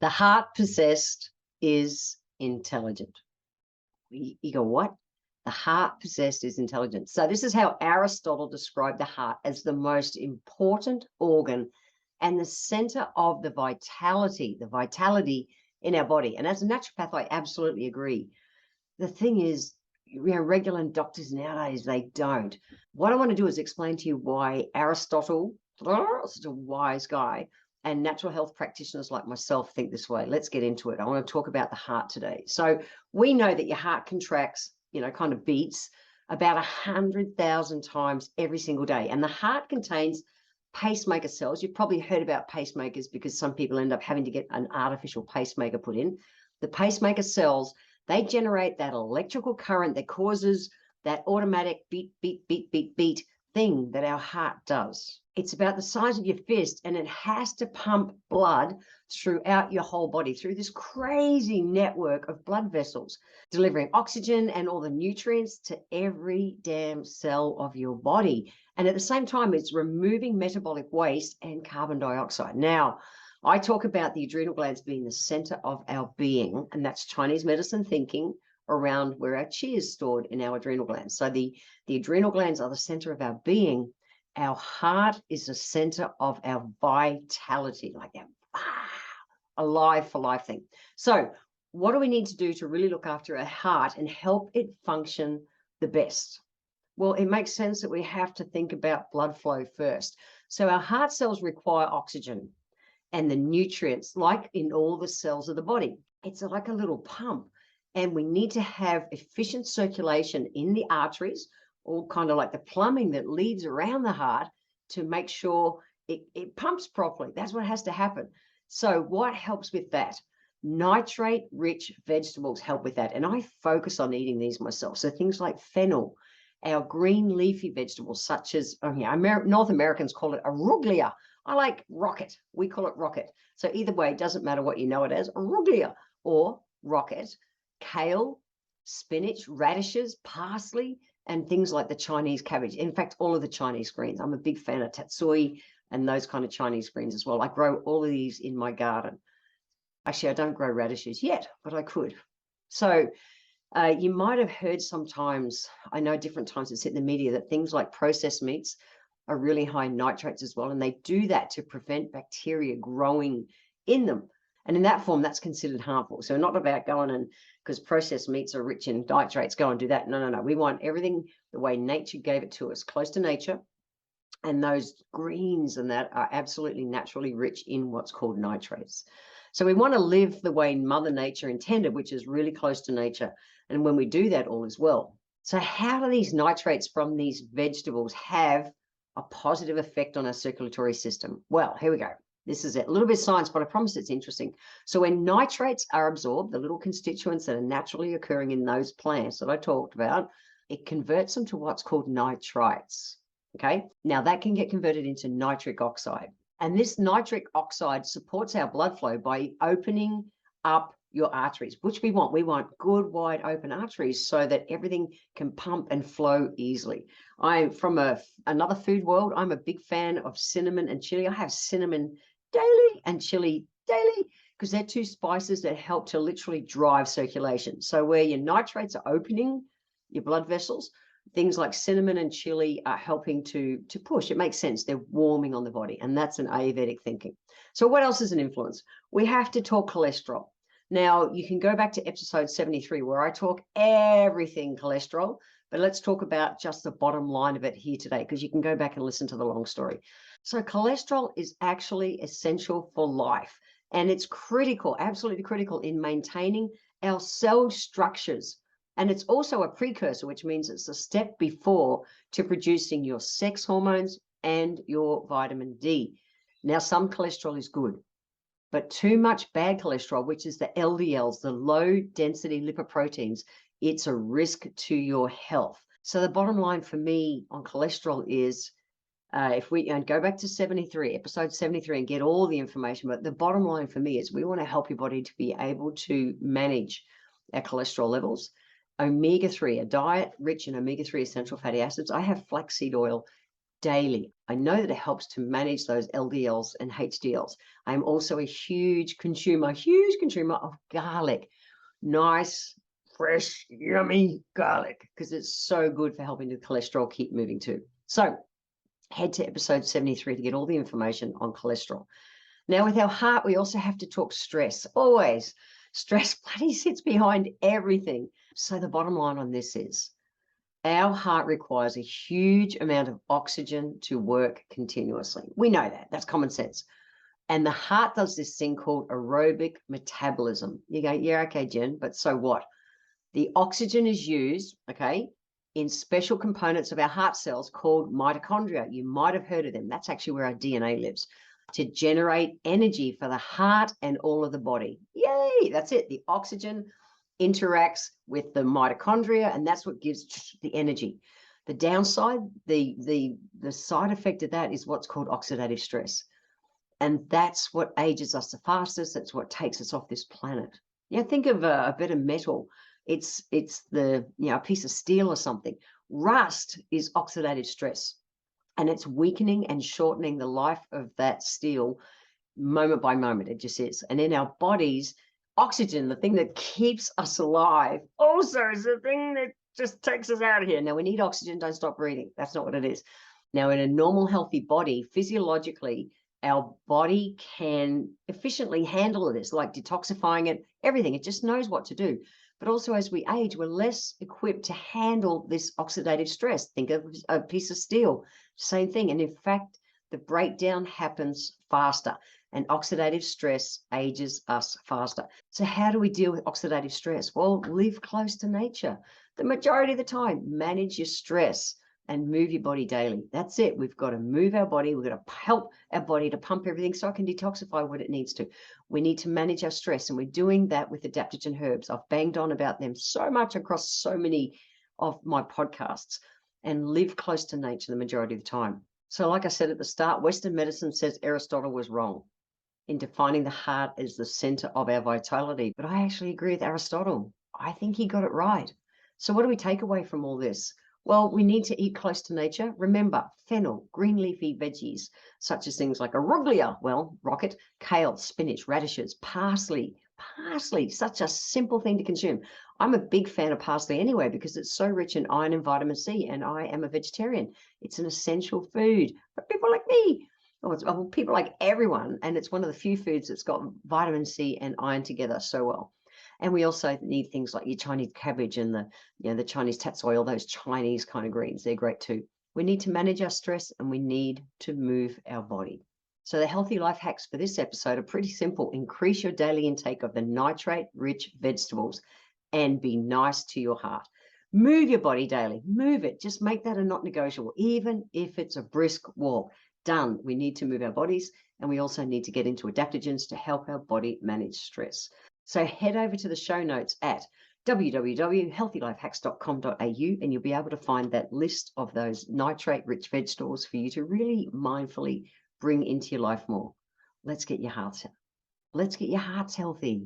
The heart possessed is intelligent. You go, what? The heart possessed is intelligent. So this is how Aristotle described the heart as the most important organ and the center of the vitality in our body. And as a naturopath, I absolutely agree. The thing is, regular doctors nowadays, they don't. What I want to do is explain to you why Aristotle, such a wise guy, and natural health practitioners like myself think this way. Let's get into it. I want to talk about the heart today. So we know that your heart contracts, kind of beats about 100,000 times every single day. And the heart contains pacemaker cells. You've probably heard about pacemakers because some people end up having to get an artificial pacemaker put in. The pacemaker cells, they generate that electrical current that causes that automatic beat, beat, beat, beat, beat thing that our heart does. It's about the size of your fist, and it has to pump blood throughout your whole body through this crazy network of blood vessels, delivering oxygen and all the nutrients to every damn cell of your body. And at the same time, it's removing metabolic waste and carbon dioxide. Now, I talk about the adrenal glands being the center of our being, and that's Chinese medicine thinking around where our chi is stored in our adrenal glands. So the adrenal glands are the center of our being. Our heart is the center of our vitality, like that alive for life thing. So what do we need to do to really look after our heart and help it function the best? Well, it makes sense that we have to think about blood flow first. So our heart cells require oxygen and the nutrients, like in all the cells of the body. It's like a little pump. And we need to have efficient circulation in the arteries, all kind of like the plumbing that leads around the heart to make sure it pumps properly. That's what has to happen. So what helps with that? Nitrate-rich vegetables help with that. And I focus on eating these myself. So things like fennel, our green leafy vegetables, such as, North Americans call it arugula. I like rocket. We call it rocket. So either way, it doesn't matter what you know it as, arugula or rocket, kale, spinach, radishes, parsley, and things like the Chinese cabbage. In fact, all of the Chinese greens. I'm a big fan of tatsui and those kind of Chinese greens as well. I grow all of these in my garden. Actually, I don't grow radishes yet, but I could. So you might have heard sometimes, I know different times it's in the media, that things like processed meats are really high in nitrates as well. And they do that to prevent bacteria growing in them. And in that form, that's considered harmful. So not about going and, because processed meats are rich in nitrates, go and do that. No. We want everything the way nature gave it to us, close to nature. And those greens and that are absolutely naturally rich in what's called nitrates. So we want to live the way Mother Nature intended, which is really close to nature. And when we do that, all is well. So how do these nitrates from these vegetables have a positive effect on our circulatory system? Well, here we go. This is it. A little bit of science, but I promise it's interesting. So when nitrates are absorbed, the little constituents that are naturally occurring in those plants that I talked about, it converts them to what's called nitrites. Okay. Now that can get converted into nitric oxide. And this nitric oxide supports our blood flow by opening up your arteries, which we want. We want good, wide open arteries so that everything can pump and flow easily. I'm from another food world. I'm a big fan of cinnamon and chili. I have cinnamon daily and chili daily because they're two spices that help to literally drive circulation. So where your nitrates are opening your blood vessels, things like cinnamon and chili are helping to push. It makes sense. They're warming on the body, and that's an Ayurvedic thinking. So what else is an influence? We have to talk cholesterol. Now, you can go back to episode 73 where I talk everything cholesterol, but let's talk about just the bottom line of it here today, because you can go back and listen to the long story. So cholesterol is actually essential for life, and it's critical, absolutely critical in maintaining our cell structures. And it's also a precursor, which means it's a step before to producing your sex hormones and your vitamin D. Now, some cholesterol is good, but too much bad cholesterol, which is the LDLs, the low density lipoproteins, it's a risk to your health. So the bottom line for me on cholesterol is, if we go back to episode 73 and get all the information, but the bottom line for me is we want to help your body to be able to manage our cholesterol levels. Omega-3, a diet rich in omega-3 essential fatty acids. I have flaxseed oil daily. I know that it helps to manage those LDLs and HDLs. I'm also a huge consumer of garlic. Nice, fresh, yummy garlic, because it's so good for helping the cholesterol keep moving too. So head to episode 73 to get all the information on cholesterol. Now, with our heart, we also have to talk stress. Always. Stress bloody sits behind everything. So the bottom line on this is our heart requires a huge amount of oxygen to work continuously. We know that. That's common sense. And the heart does this thing called aerobic metabolism. You go, yeah, okay, Jen, but so what? The oxygen is used, okay, in special components of our heart cells called mitochondria. You might have heard of them. That's actually where our DNA lives, to generate energy for the heart and all of the body. Yay, that's it. The oxygen interacts with the mitochondria, and that's what gives the energy. The downside, the side effect of that is what's called oxidative stress. And that's what ages us the fastest. That's what takes us off this planet. Yeah, think of a bit of metal. It's the, a piece of steel or something. Rust is oxidative stress, and it's weakening and shortening the life of that steel moment by moment. It just is. And in our bodies, oxygen, the thing that keeps us alive, also is the thing that just takes us out of here. Now, we need oxygen. Don't stop breathing. That's not what it is. Now, in a normal, healthy body, physiologically, our body can efficiently handle this, like detoxifying it, everything. It just knows what to do. But also, as we age, we're less equipped to handle this oxidative stress. Think of a piece of steel, same thing. And in fact, the breakdown happens faster, and oxidative stress ages us faster. So how do we deal with oxidative stress? Well, live close to nature. The majority of the time, manage your stress and move your body daily. That's it. We've got to move our body. We've got to help our body to pump everything so it can detoxify what it needs to. We need to manage our stress, and we're doing that with adaptogen herbs. I've banged on about them so much across so many of my podcasts, and live close to nature the majority of the time. So like I said at the start, Western medicine says Aristotle was wrong in defining the heart as the center of our vitality. But I actually agree with Aristotle. I think he got it right. So what do we take away from all this? Well, we need to eat close to nature. Remember, fennel, green leafy veggies, such as things like arugula, well, rocket, kale, spinach, radishes, parsley, such a simple thing to consume. I'm a big fan of parsley anyway because it's so rich in iron and vitamin C, and I am a vegetarian. It's an essential food for people like me. Well, people like everyone, and it's one of the few foods that's got vitamin C and iron together so well. And we also need things like your Chinese cabbage and the Chinese tatsoi, all those Chinese kind of greens. They're great too. We need to manage our stress, and we need to move our body. So the healthy life hacks for this episode are pretty simple. Increase your daily intake of the nitrate-rich vegetables and be nice to your heart. Move your body daily. Move it. Just make that a not negotiable, even if it's a brisk walk. Done. We need to move our bodies, and we also need to get into adaptogens to help our body manage stress. So head over to the show notes at www.healthylifehacks.com.au, and you'll be able to find that list of those nitrate-rich vegetables for you to really mindfully bring into your life more. Let's get your hearts healthy.